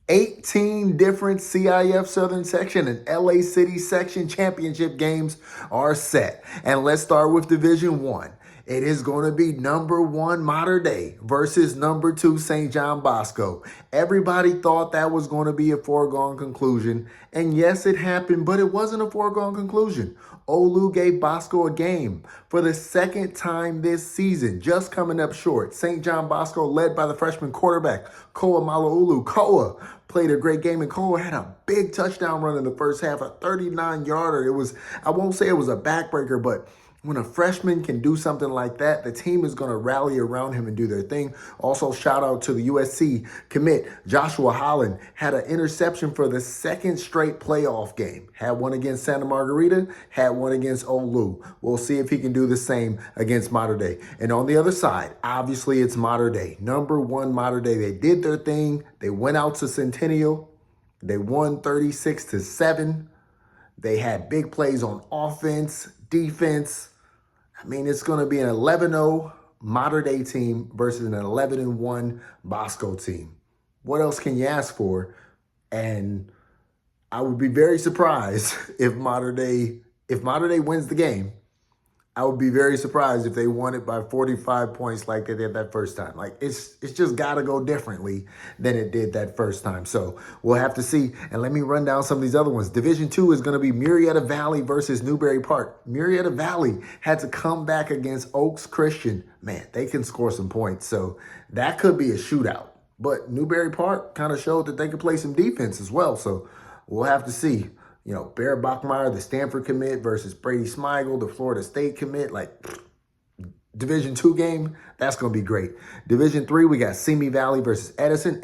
18 different CIF Southern Section and LA City Section championship games are set. And let's start with Division 1. It is going to be number 1 Mater Dei versus number 2 St. John Bosco. Everybody thought that was going to be a foregone conclusion. And yes, it happened, but it wasn't a foregone conclusion. Olu gave Bosco a game for the second time this season, just coming up short. St. John Bosco, led by the freshman quarterback, Koa Malaulu. Koa played a great game, and Koa had a big touchdown run in the first half, a 39-yarder. I won't say it was a backbreaker, but when a freshman can do something like that, the team is going to rally around him and do their thing. Also, shout out to the USC commit. Joshua Holland had an interception for the second straight playoff game. Had one against Santa Margarita, had one against Olu. We'll see if he can do the same against Mater Dei. And on the other side, obviously it's Mater Dei. Number 1 Mater Dei. They did their thing. They went out to Centennial. They won 36-7. They had big plays on offense, defense. I mean, it's going to be an 11-0 Mater Dei team versus an 11-1 Bosco team. What else can you ask for? And I would be very surprised if Mater Dei wins the game. I would be very surprised if they won it by 45 points like they did that first time. Like, it's just got to go differently than it did that first time. So we'll have to see. And let me run down some of these other ones. Division 2 is going to be Murrieta Valley versus Newberry Park. Murrieta Valley had to come back against Oaks Christian. Man, they can score some points. So that could be a shootout. But Newberry Park kind of showed that they could play some defense as well. So we'll have to see. You know, Bear Bachmeyer, the Stanford commit versus Brady Smigel, the Florida State commit. Like, Division 2 game, that's going to be great. Division 3, we got Simi Valley versus Edison.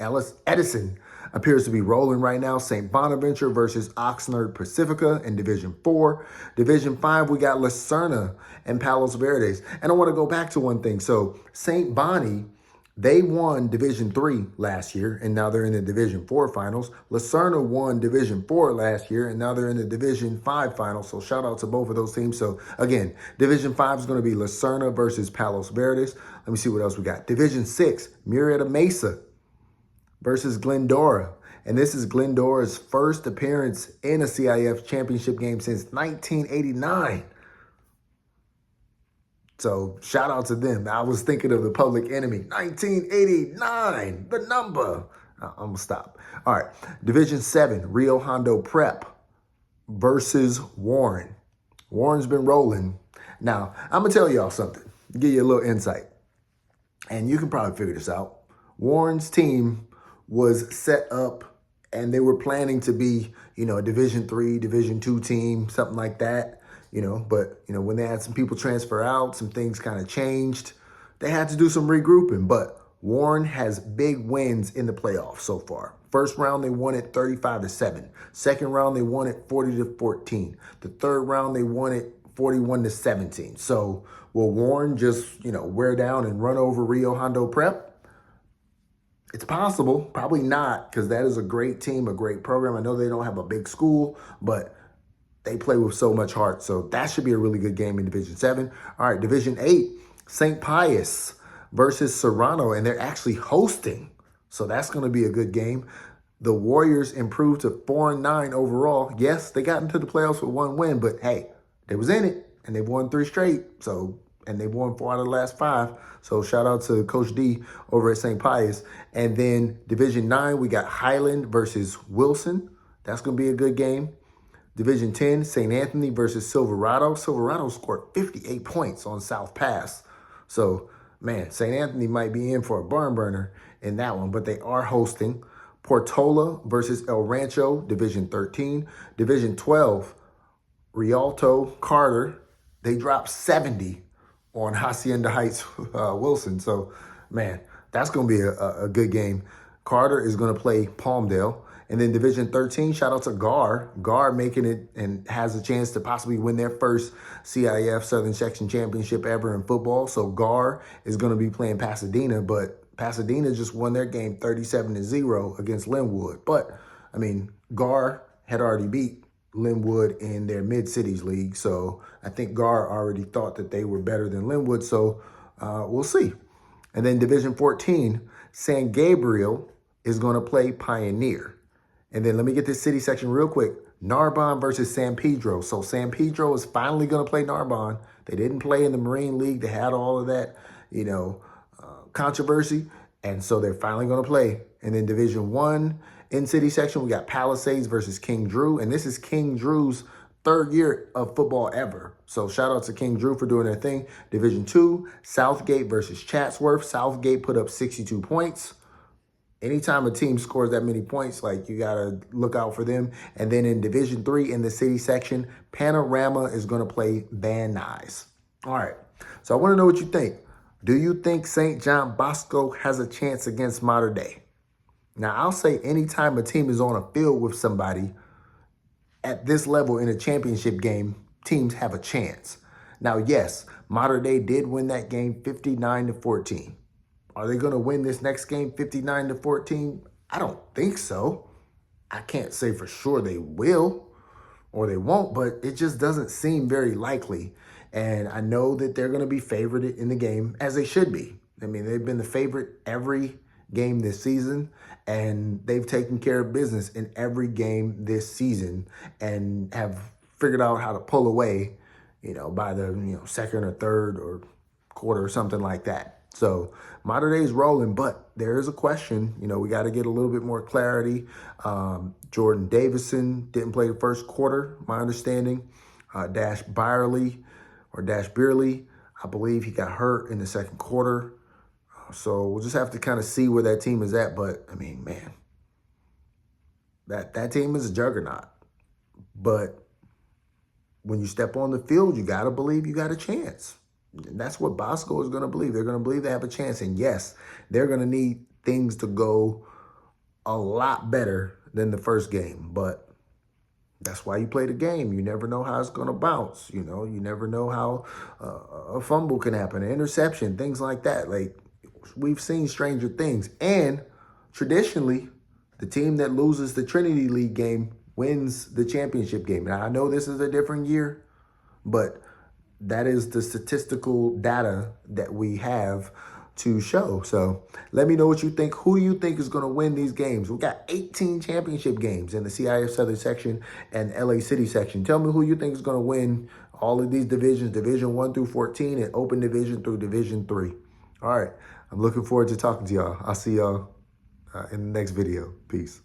Edison appears to be rolling right now. St. Bonaventure versus Oxnard Pacifica in Division 4. Division 5, we got Lucerna and Palos Verdes. And I want to go back to one thing. So, St. Bonnie, they won Division 3 last year, and now they're in the Division 4 finals. Lucerna won Division 4 last year, and now they're in the Division 5 finals. So shout out to both of those teams. So again, Division 5 is going to be Lucerna versus Palos Verdes. Let me see what else we got. Division 6, Murrieta Mesa versus Glendora. And this is Glendora's first appearance in a CIF championship game since 1989. So shout out to them. I was thinking of the Public Enemy. 1989, the number. I'm going to stop. All right. Division 7, Rio Hondo Prep versus Warren. Warren's been rolling. Now, I'm going to tell y'all something. Give you a little insight. And you can probably figure this out. Warren's team was set up and they were planning to be, you know, a Division 3, Division 2 team, something like that. But when they had some people transfer out, some things kind of changed. They had to do some regrouping, but Warren has big wins in the playoffs so far. First round, they won it 35-7. Second round, they won it 40-14. The third round, they won it 41-17. So will Warren just, wear down and run over Rio Hondo Prep? It's possible. Probably not, because that is a great team, a great program. I know they don't have a big school, but they play with so much heart. So that should be a really good game in Division 7. All right, Division 8, St. Pius versus Serrano, and they're actually hosting. So that's going to be a good game. The Warriors improved to 4-9 overall. Yes, they got into the playoffs with 1 win, but hey, they was in it, and they've won 3 straight. And they've won 4 out of the last 5. So shout out to Coach D over at St. Pius. And then Division 9, we got Highland versus Wilson. That's going to be a good game. Division 10, St. Anthony versus Silverado. Silverado scored 58 points on South Pass. So, man, St. Anthony might be in for a barn burner in that one, but they are hosting. Portola versus El Rancho, Division 13. Division 12, Rialto Carter. They dropped 70 on Hacienda Heights Wilson. So, man, that's going to be a good game. Carter is going to play Palmdale. And then Division 13, shout out to Gar. Gar making it and has a chance to possibly win their first CIF Southern Section Championship ever in football. So Gar is going to be playing Pasadena, but Pasadena just won their game 37-0 against Linwood. But, I mean, Gar had already beat Linwood in their Mid-Cities League. So I think Gar already thought that they were better than Linwood. So we'll see. And then Division 14, San Gabriel is going to play Pioneer. And then let me get this city section real quick. Narbonne versus San Pedro. So San Pedro is finally going to play Narbonne. They didn't play in the Marine League. They had all of that, controversy. And so they're finally going to play. And then Division 1 in city section, we got Palisades versus King Drew. And this is King Drew's third year of football ever. So shout out to King Drew for doing their thing. Division 2, Southgate versus Chatsworth. Southgate put up 62 points. Anytime a team scores that many points, like, you got to look out for them. And then in Division 3 in the city section, Panorama is going to play Van Nuys. All right. So I want to know what you think. Do you think St. John Bosco has a chance against Mater Dei? Now, I'll say anytime a team is on a field with somebody at this level in a championship game, teams have a chance. Now, yes, Mater Dei did win that game 59-14. Are they going to win this next game 59-14? I don't think so. I can't say for sure they will or they won't, but it just doesn't seem very likely. And I know that they're going to be favored in the game, as they should be. I mean, they've been the favorite every game this season, and they've taken care of business in every game this season and have figured out how to pull away, by the second or third or quarter or something like that. So Mater Dei is rolling, but there is a question. We got to get a little bit more clarity. Jordan Davison didn't play the first quarter, my understanding. Dash Beerley, I believe he got hurt in the second quarter. So we'll just have to kind of see where that team is at. But, I mean, man, that team is a juggernaut. But when you step on the field, you got to believe you got a chance. And that's what Bosco is going to believe. They're going to believe they have a chance. And, yes, they're going to need things to go a lot better than the first game. But that's why you play the game. You never know how it's going to bounce. You never know how a fumble can happen, an interception, things like that. Like, we've seen stranger things. And traditionally, the team that loses the Trinity League game wins the championship game. Now, I know this is a different year, but that is the statistical data that we have to show. So let me know what you think. Who do you think is going to win these games? We got 18 championship games in the CIF Southern section and LA City section. Tell me who you think is going to win all of these divisions, Division 1 through 14 and Open Division through Division 3. All right. I'm looking forward to talking to y'all. I'll see y'all in the next video. Peace.